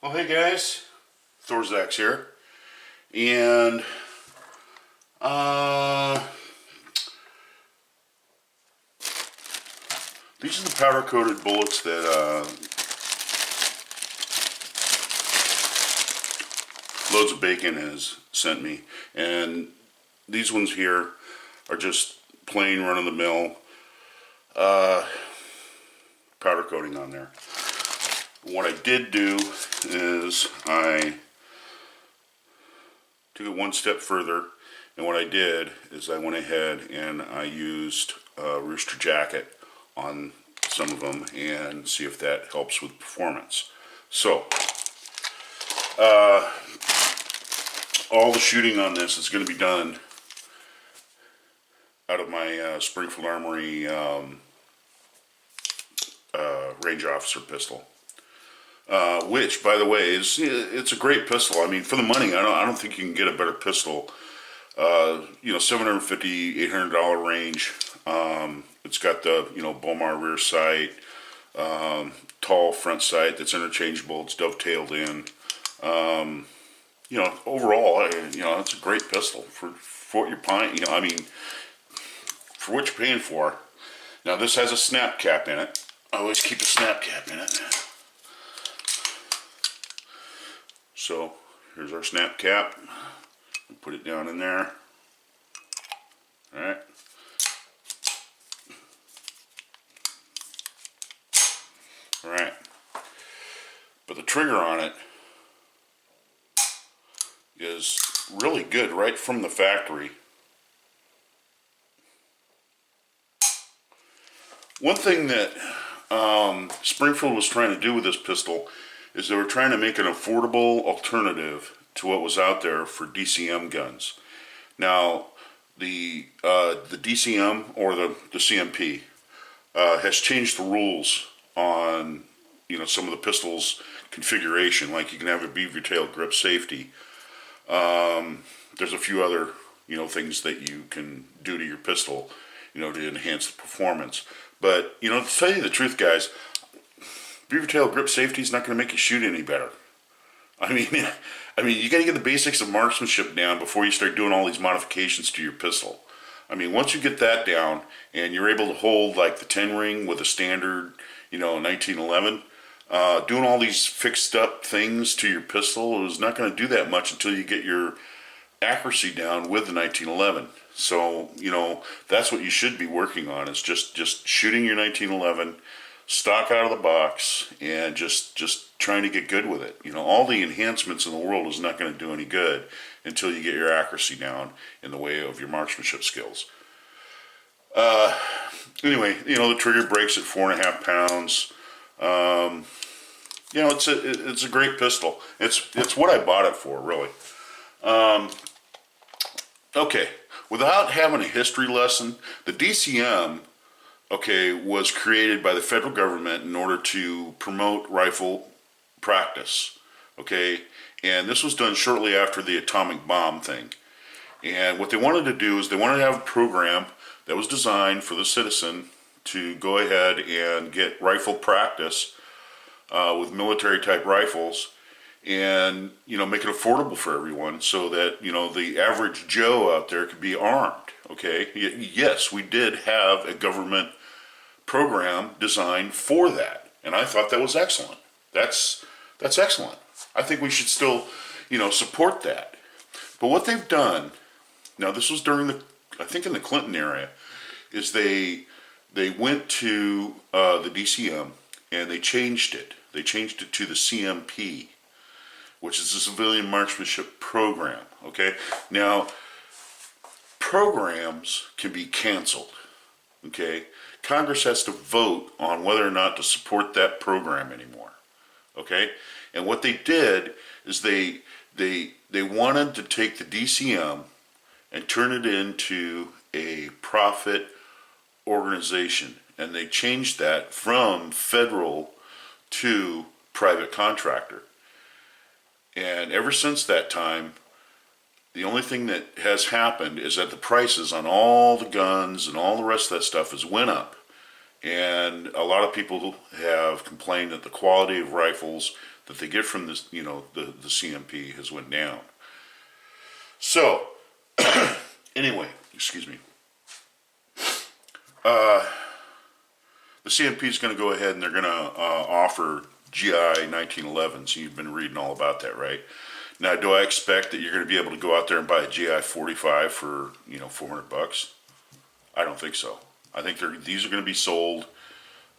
Well, hey guys, Thorzax here, and these are the powder-coated bullets that Loads of Bacon has sent me, and these ones here are just plain run-of-the-mill powder coating on there. What I did do is I took it one step further, and what I did is I went ahead and I used Rooster Jacket on some of them and see if that helps with performance. So all the shooting on this is going to be done out of my Springfield Armory range officer pistol. Which, by the way, it's a great pistol. I mean, for the money, I don't think you can get a better pistol. $750, $800 range. It's got the Bomar rear sight, tall front sight that's interchangeable. It's dovetailed in. Overall, it's a great pistol for what you're buying. For what you're paying for. Now, this has a snap cap in it. I always keep a snap cap in it. So here's our snap cap. Put it down in there. Alright. Alright. But the trigger on it is really good right from the factory. One thing that Springfield was trying to do with this pistol is they were trying to make an affordable alternative to what was out there for DCM guns. Now, the DCM or the CMP has changed the rules on some of the pistols configuration. Like you can have a beaver tail grip safety. There's a few other things that you can do to your pistol to enhance the performance. But to tell you the truth, guys, beaver tail grip safety is not going to make you shoot any better. I mean, you got to get the basics of marksmanship down before you start doing all these modifications to your pistol. I mean, once you get that down and you're able to hold like the 10 ring with a standard, 1911, doing all these fixed up things to your pistol is not going to do that much until you get your accuracy down with the 1911. So, that's what you should be working on, is just shooting your 1911 stock out of the box and just trying to get good with it. All the enhancements in the world is not going to do any good until you get your accuracy down in the way of your marksmanship skills. Anyway, the trigger breaks at 4.5 pounds. It's a great pistol. It's what I bought it for, really. Okay, without having a history lesson, the DCM was created by the federal government in order to promote rifle practice, and this was done shortly after the atomic bomb thing. And what they wanted to do is they wanted to have a program that was designed for the citizen to go ahead and get rifle practice with military type rifles, and make it affordable for everyone, so that the average Joe out there could be armed. Yes, we did have a government program designed for that, and I thought that was excellent. That's excellent. I think we should still support that. But what they've done now, this was during I think in the Clinton era, is they went to the DCM and they changed it. They changed it to the CMP, which is the Civilian Marksmanship Program. Now, programs can be canceled. Congress has to vote on whether or not to support that program anymore. And what they did is they wanted to take the DCM and turn it into a profit organization, and they changed that from federal to private contractor. And ever since that time, the only thing that has happened is that the prices on all the guns and all the rest of that stuff has went up. And a lot of people have complained that the quality of rifles that they get from this, the CMP has went down. So, anyway, excuse me. The CMP is going to go ahead and they're going to offer GI 1911s. So you've been reading all about that, right? Now, do I expect that you're going to be able to go out there and buy a GI 45 for, $400? I don't think so. I think these are going to be sold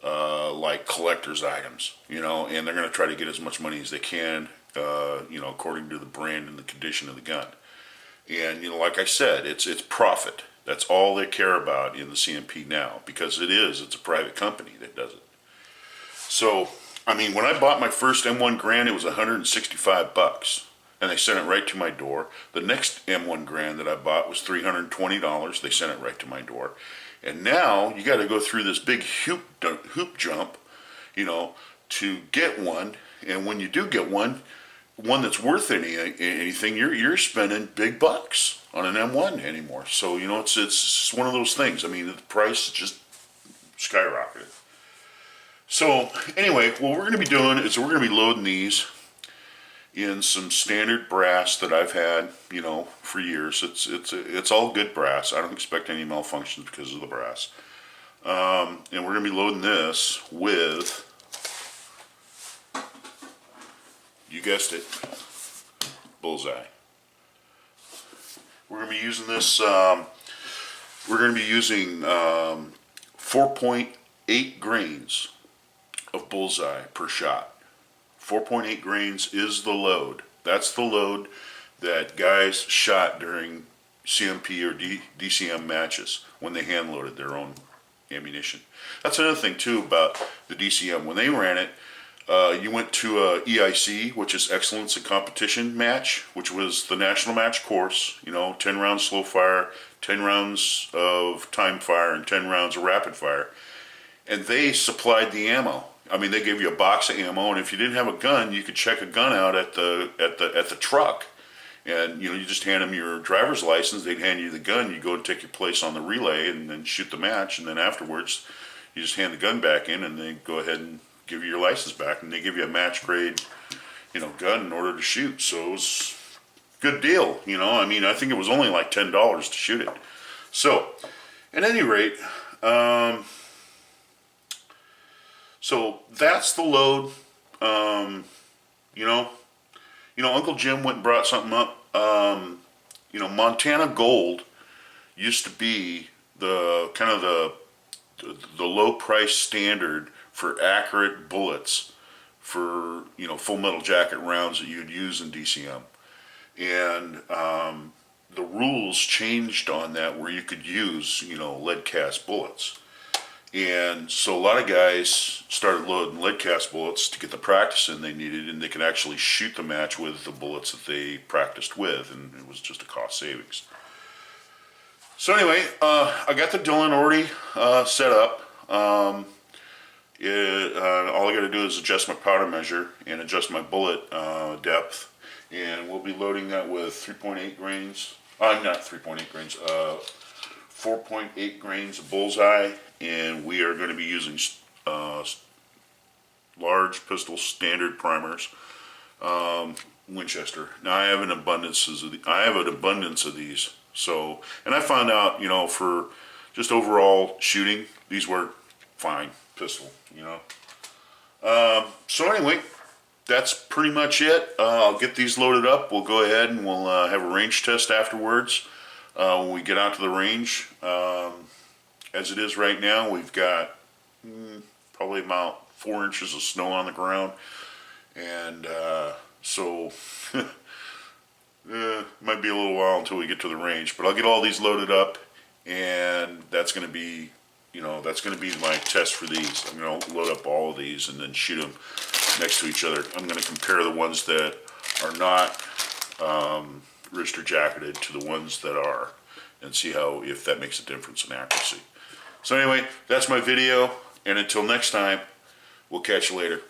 like collector's items, and they're going to try to get as much money as they can, according to the brand and the condition of the gun. And, like I said, it's profit. That's all they care about in the CMP now, because it's a private company that does it. So, when I bought my first M1 Garand, it was $165, and they sent it right to my door. The next M1 Garand that I bought was $320. They sent it right to my door. And now you got to go through this big hoop jump, to get one. And when you do get one that's worth anything, you're spending big bucks on an M1 anymore. So it's one of those things. The price just skyrocketed. So anyway, what we're going to be doing is we're going to be loading these in some standard brass that I've had, for years. It's all good brass. I don't expect any malfunctions because of the brass. And we're going to be loading this with, you guessed it, Bullseye. We're going to be using this, we're going to be using 4.8 grains of Bullseye per shot. 4.8 grains is the load. That's the load that guys shot during CMP or DCM matches when they hand loaded their own ammunition. That's another thing too about the DCM. When they ran it, you went to a EIC, which is Excellence in Competition match, which was the national match course, 10 rounds slow fire, 10 rounds of time fire, and 10 rounds of rapid fire. And they supplied the ammo. They gave you a box of ammo, and if you didn't have a gun, you could check a gun out at the truck. And you just hand them your driver's license, they'd hand you the gun, you go and take your place on the relay and then shoot the match, and then afterwards you just hand the gun back in and they go ahead and give you your license back, and they give you a match grade, gun in order to shoot. So it was a good deal, I think it was only like $10 to shoot it. So, at any rate, so that's the load. Uncle Jim went and brought something up. Montana Gold used to be the kind of the low price standard for accurate bullets for full metal jacket rounds that you'd use in DCM, and the rules changed on that where you could use lead cast bullets. And so a lot of guys started loading lead cast bullets to get the practice in they needed, and they could actually shoot the match with the bullets that they practiced with, and it was just a cost savings. So anyway, I got the Dillon already set up. All I got to do is adjust my powder measure and adjust my bullet depth, and we'll be loading that with 3.8 grains. Not 3.8 grains. 4.8 grains of Bullseye, and we are going to be using large pistol standard primers, Winchester. Now I have an abundance of these. So, and I found out, for just overall shooting, these work fine. Pistol, So anyway, that's pretty much it. I'll get these loaded up. We'll go ahead and we'll have a range test afterwards. When we get out to the range, as it is right now, we've got probably about 4 inches of snow on the ground, and so might be a little while until we get to the range. But I'll get all these loaded up, and that's going to be, that's going to be my test for these. I'm going to load up all of these and then shoot them next to each other. I'm going to compare the ones that are not wrist or jacketed to the ones that are, and see if that makes a difference in accuracy. So anyway, that's my video, and until next time, we'll catch you later.